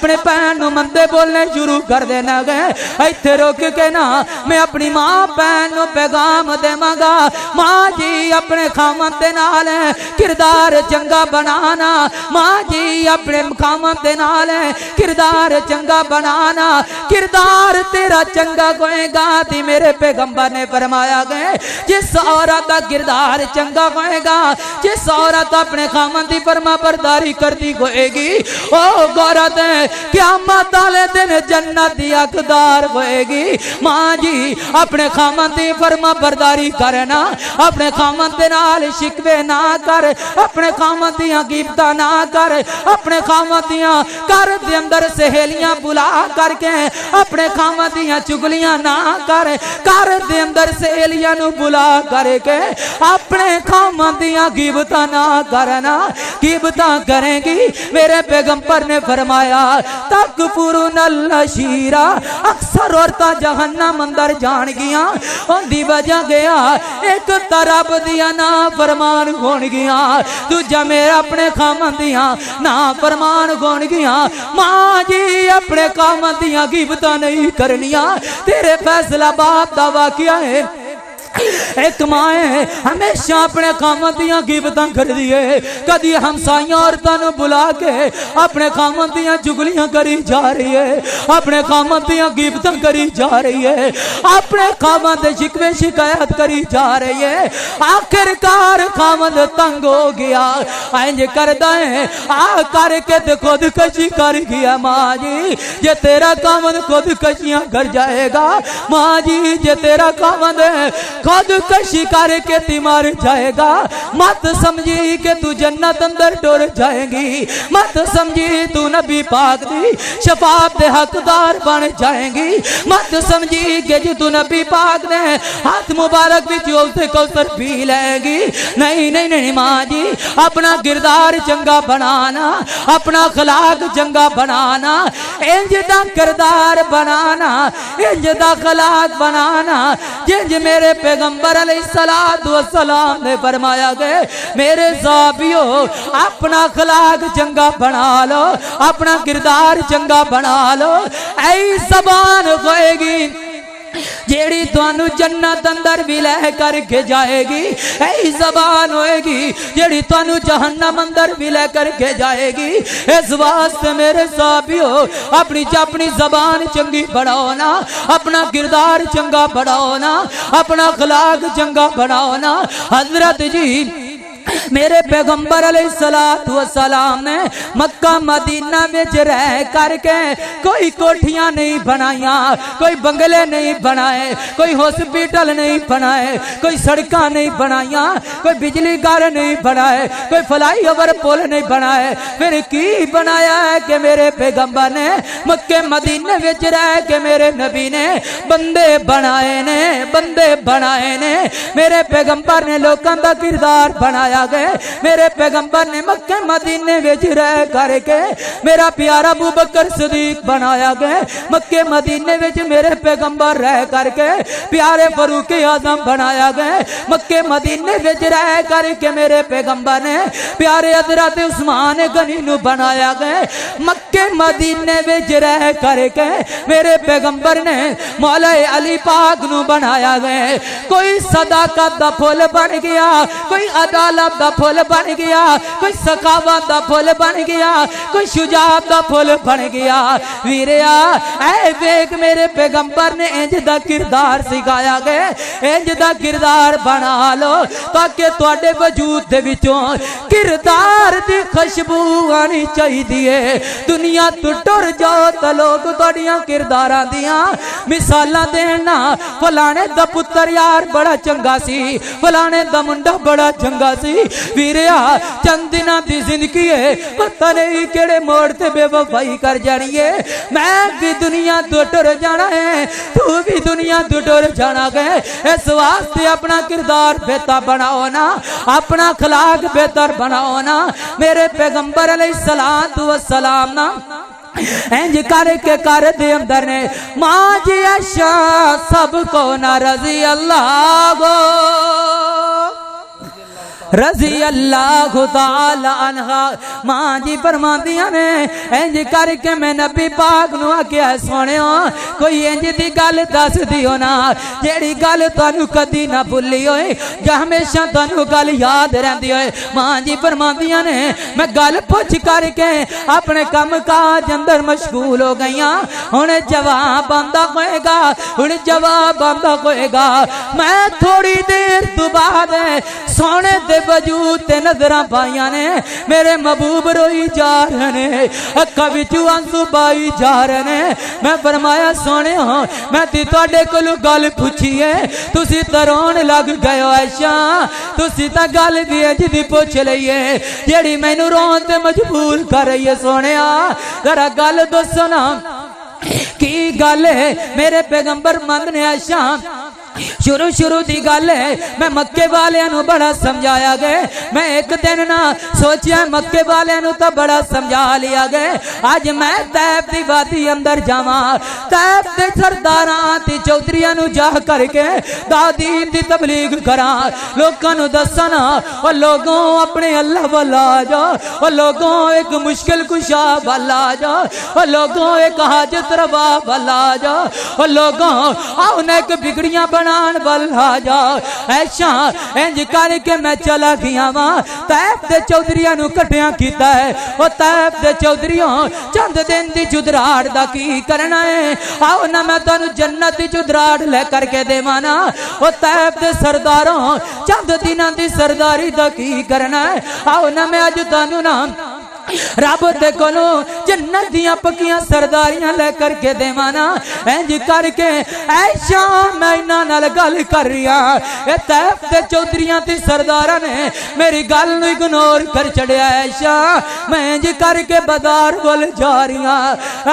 अपने भैन नूं मंदे बोलने शुरू कर देना गए। इत्थे रुक के ना मैं अपनी मां भैन नूं पैगाम देवांगा, मां जी अपने खामन दे नाल किरदार चंगा बनाना, मां जी अपने खामन दे नाल किरदार चंगा बनाना, किरदार तेरा चंगा होएगा। ती मेरे पैगंबर ने फरमाया गए जिस औरत का किरदार चंगा होएगा, जिस औरत अपने खामन की फरमा बरदारी करती होएगी, ओ औरत क़यामत वाले दिन जन्नत दी हकदार होएगी। मां जी अपने खामन की फरमा बरदारी करना, अपने खामन के नाल शिकवे ना कर, अपने खामन दियां गिफ्तां ना कर, अपने खामन दियां घर दे अंदर सहेलियां बुला करके अपने खामन दियां चुगलियां ना कर, घर दे अंदर सहेलियां नु बुला करके अपने खामन दियां गिफ्तां ना करना। गिफ्तां करेंगी मेरे पैगंबर ने फरमाया तक पुरुनल शीरा, अक्सर औरतां जहन्नम अंदर जान गियां, उनदी वजह गया एक तरफ दिया ना फरमान होन गिया, दूजा मेरा अपने खामन दिया ना फरमान होन गिया। मां जी अपने खामन दिया गिफ्तां नहीं करनिया, तेरे फैसला बाप दा वाकिया है। एक मां हमेशा अपने खामन दियां गिफ्तां कर दिए, कदी हमसाइयां औरतां बुला के अपने खामन दियां चुगलियां करी जा रही है, अपने खामन दियां गिफ्तां करी जा रही है, अपने खामन दे शिकवे शिकायत करी जा रही है। आखिरकार खामन तंग हो गया, इंज करदा है आ करके ते खुदकशी कर गया। मां जी जे तेरा खामन खुदकशियां कर जाएगा, मां जी जे तेरा खामन खुदकशी करके ती मर जाएगा, मत समझी कि तू जन्नत अंदर डोर जाएगी, मत समझी तू नबी पाक दी शफाअत दे हकदार बन जाएगी, मत समझी कि जे तू नबी पाक ने हाथ मुबारक विच उसे कौसर पी लेगी। नहीं नहीं नहीं मां जी अपना किरदार चंगा बनाना, अपना अखलाक चंगा बनाना, इंज दा किरदार बनाना, इंज दा अखलाक बनाना जिंज मेरे पैगंबर अलैहिस्सलातु वस्सलाम ने फरमाया गए मेरे साहबियों अपना अखलाक चंगा बना लो, अपना किरदार चंगा बना लो, ऐ ज़बान होएगी जेड़ी तुहानू जन्नत अंदर भी लै करके जाएगी, ऐ ज़बान होएगी जेड़ी तुहानू जहन्नम अंदर भी लै करके जाएगी। इस वास्ते मेरे साहबियों अपनी ज़बान चंगी बढ़ाओ ना, अपना किरदार चंगा बढ़ाओ ना, अपना अखलाक चंगा बढ़ाओ ना। हजरत जी मेरे पैगंबर अलैहिस्सलातु वस्सलाम ने मक्का मदीना विच रह करके कोई कोठियां नहीं बनाया, कोई बंगले नहीं बनाए, कोई हॉस्पिटल नहीं बनाए, कोई सड़कां नहीं बनाया, कोई बिजली घर नहीं बनाए, कोई फ्लाई ओवर पुल नहीं बनाए, फिर की बनाया है कि मेरे पैगंबर ने मक्के मदीने विच रह के मेरे नबी ने बंदे बनाए ने, बंदे बनाए ने। मेरे पैगंबर ने लोगों का किरदार बनाया गए, मेरे पैगंबर ने मक्के मदीने विच रह करके मेरा प्यारा अबू बकर सिद्दीक बनाया गया, मक्के मदीने विच मेरे पैगंबर रह करके प्यारे फारूक आजम बनाया गया, मक्के मदीने विच रह करके मेरे पैगंबर ने प्यारे हजरत उस्मान गनी नू बनाया गया, मक्के मदीने विच रह करके मेरे पैगंबर ने मौला अली पाक नू बनाया गया। कोई सदाकत दा फुल बन गया, कोई अदालत दा फुल बन गया, कोई सखावत दा फुल बन गया, कोई शुजाअत दा फुल बन गया। वीरिया ऐ वेख मेरे पैगंबर ने इंज दा किरदार सिखाया गया, इंज दा किरदार बना लो ताकि तुहाडे वजूद दे विचों किरदार दी खुशबू आनी चाहिए। दुनिया तो टुर जाओ तो लोग तुहाडियां किरदारां दियां मिसालां देना, फलाने दा पुत्तर यार बड़ा चंगा सी, फलाने दा मुंडा बड़ा चंगा सी। वीरिया चंद दिनां दी जिंदगी है, पता नहीं केड़े मोड़ ते बेवफाई कर जानी है। मैं भी दुनिया तो टुर जाना है, तू भी दुनिया तो टुर जाना है। इस वास्ते अपना किरदार बेहतर बनाओ ना, अपना अखलाक बेहतर बनाओ ना। मेरे पैगंबर अलैहिस्सलातु वस्सलाम ना इंज करके कर दे अंदर ने मां जी आशा सबको ना रजी अल्लाह गो रजी अल्लाह तआला अन्हा मां जी फरमांदियां ने इंज करके मैं नबी पाक नूं आख्या सोहणिया कोई इंज दी गल दस दियो ना जेड़ी गल तुहानू कदी ना भुल्ली होए या हमेशा तुहानू गल याद रहिंदी होए। मां जी फरमांदियां ने मैं गल पुछ करके अपने काम काज अंदर मशगूल हो गई हुण जवाब आंदा होएगा हुण जवाब आंदा होएगा। मैं थोड़ी देर तो बाद सोने दे वजूद ते नजरां पाइयां ने मेरे महबूब रोई जा रहे ने अखां विचों आंसू बाई जा रहे ने। मैं फरमाया सोने मैं तुहाडे कोलों गल पुछी है तुसी तां रोण लग गए हो ऐशा तुसी तां गल भी इंज दी पुछ लई है जेड़ी मैनू रोण ते मजबूर कर रही है। सोहणिया जरा गल दसो ना की गल है मेरे पैगंबर मंद ने ऐशा शुरू शुरू की गल है मैं मक्के वालियां बड़ा समझाया गया मैं एक दिन ना सोचा मक्के वालियां तो बड़ा समझा लिया गया। अज मैं तैफ की वादी अंदर जावा तैफ के सरदारां ते चौधरियां जा करके दादीन की तबलीग करा लोगों को दसा ना और लोगों अपने अल्लाह वाल आ जाओ और लोगों एक मुश्किल कुशा वाल आ जाओ और लोगों एक हाजत रवा वाल आ जाओ और लोगों आओ एक बिगड़ियां बनान वाल आ जाओ। ऐसा इंज करके मैं चला गया वा तैफ के चौधरियां कट्ठिया किया है और तैफ के चौधरियों चंद दिन की जुदराड़ का की करना है आओ ना मैं तुहानू जन्नत की जुदराड़ ले करके देवा ना और तैफ के सरदारों चंद दिनों की सरदारी का की करना है आओ ना मैं अज तुहानू ना रब दे कोलों जन्नत दियां पक्कियां सरदारियां ले करके देवा ना इंज करके ऐशा मैं इन्हां नाल गल कर रिया ए तैफ दे चौधरियां ते सरदारां ने मेरी गल नूं इग्नोर कर छड़िया। ऐशा मैं इंज करके बाजार वल जा रिया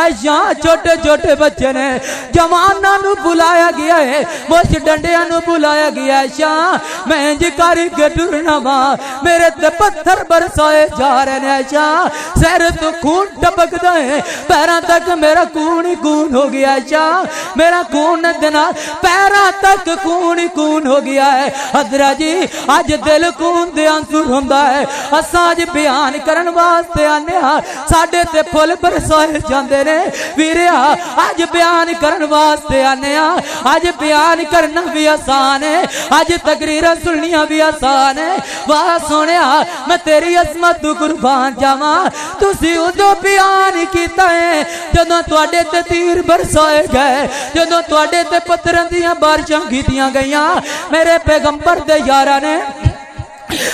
ऐशा छोटे छोटे बच्चे ने जवानां नूं बुलाया गया है मुछ डंडियां नूं बुलाया गया। ऐशा मैं इंज करके टुरना वा मेरे ते पत्थर बरसाए जा रहे ने ऐशा सर तो खून टपकता है पैरों तक मेरा खून ही खून हो गया। शाह मेरा खून देना पैरों तक खून ही खून हो गया है। हजरा जी अज दिल खून दे आंसू रोंदा है असां अज बयान करन वास्ते आने साडे ते फुल बरसाए जांदे ने वीरिया अज बयान करन वास्ते आने अज बयान करना भी आसान है अज तकरीरां सुननियां भी आसान है। वाह सोहणिया मैं तेरी अजमत तू कुर्बान जावां तुसी उदों बयान कीता है जदों तुहाडे ते तीर बरसाए गए जदों तुहाडे ते पत्थरां दीयां बारिशां कीतियां गईयां मेरे पैगंबर दे यारां ने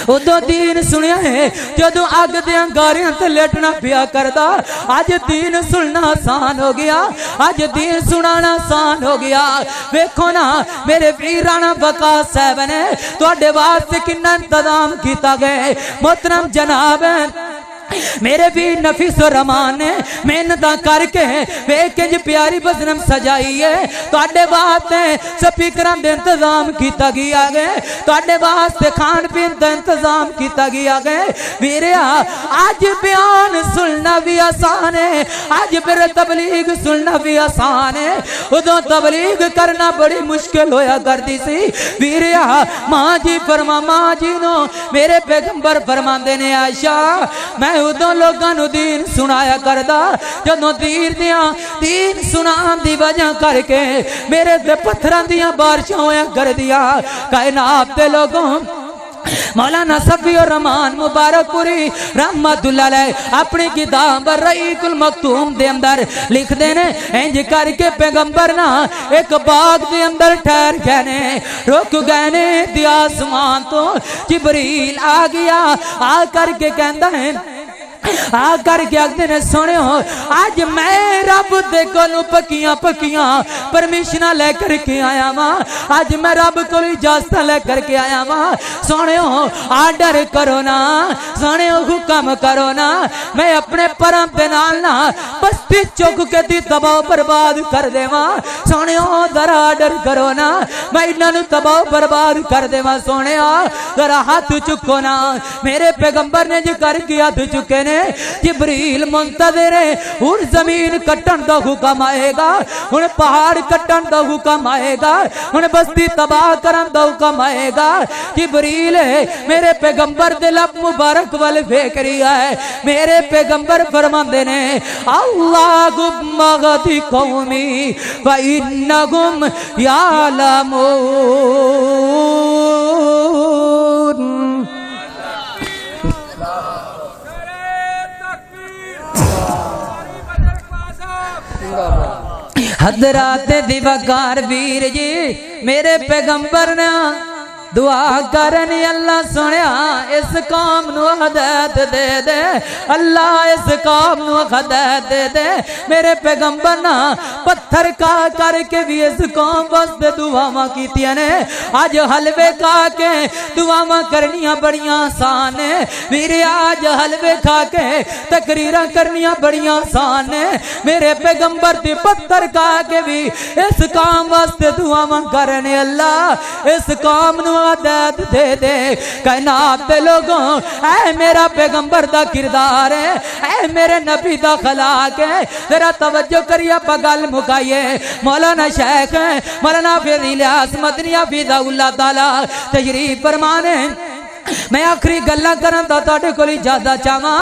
उदों दीन सुनिया है जदों अग दे अंगारियां ते लेटना पिया करदा। अज दीन सुनना आसान हो गया अज दीन सुनाना आसान हो गया। वेखो ना मेरे वीराना वकास साहब ने तुहाडे वास्ते किन्ना इंतजाम किया गया। मोहतरम जनाब मेरे भी नफीस रहमान ने मेहनत करके वेख प्यारी बजरम सजाई है तुहाडे वास्ते स्पीकर दे इंतजाम किया गया है तुहाडे वास्ते खान पीन का इंतजाम किया गया है। वीरिया अज बयान सुनना भी आसान है अज फिर तबलीग सुनना भी आसान है उदों तबलीग करना बड़ी मुश्किल होया करती सी। वीरिया मां जी फरमा मां जी नो मेरे पैगंबर फरमांदे ने आयशा मैं उदों लोगों नूं दीन सुनाया करदा जदों दीन सुनान दी वजह करके मेरे ते पत्थरां दीयां बारिशां होया करदियां। कायनात दे लोगों मौलाना सफीउर रहमान मुबारकपुरी रहमतुल्लाह अलैह अपनी किताब रईकुल मखतूम दे अंदर लिखदे ने इंज करके पैगंबर ना एक बाग दे अंदर ठहर गए ने रुक गए ने ते आसमान तो जिबरील आ गया आ करके कहंदा है आकर के आखते ने सुनियो आज मैं रब दे कोलों पक्कियां पक्कियां परमिशनां लेकर के आया वा आज मैं रब को इजाजत लेकर के आया वा। सुनियो आर्डर करो ना सुनियो हुक्म करो ना मैं अपने परम दे नाल ना बस्ती चुक के दी तबाह बर्बाद कर देवा। सुनियो जरा आर्डर करो ना मैं इन्हां तबाह बर्बाद कर देवा। सुनियो जरा हाथ चुको ना मेरे पैगंबर ने जो करके हाथ चुके ने ने जिबरील मुंतज़िर है हुण जमीन कट्टण दा हुक्म आएगा, हुण पहाड़ कट्टण दा हुक्म आएगा, हुण बस्ती तबाह करन दा हुक्म आएगा। जिबरील मेरे पैगंबर दे लब मुबारक वाल फेक रहा है। मेरे पैगंबर फरमांदे ने अल्लाहुम्मा गदी कौमी व इन्नहुम यालमून। हजरात दिवाकार वीर जी मेरे पैगंबर ने दुआ करनी अल्लाह सुनिया इस कौम नू हदायत दे दे, अल्लाह इस कौम नू हदायत दे दे। मेरे पैगंबर ना पत्थर का करके भी इस कौम वास्ते दुआवां कीतियां ने। अज हलवे खा के दुआवां करनियां बड़ियां आसान ने वीरे, आज हलवे खा के तकरीरां करनियां बड़ियां आसान ने। मेरे पैगंबर दी पत्थर खा के भी इस कौम वास्ते दुआवां करने अल्लाह इस कौम नू आदत दे दे। कायनात दे लोगों ऐ मेरा पैगंबर दा किरदार है, ऐ मेरे नबी दा खलाक है। जरा तवज्जो करिए आप गल मुकाइए। मौलाना शेख मौलाना फिर इलियास मदनी हाफिज़हुल्लाह ताला तशरीफ फरमाने। मैं आखिरी गल्लां करन दा तुहाडे कोल इजाजत चाहां।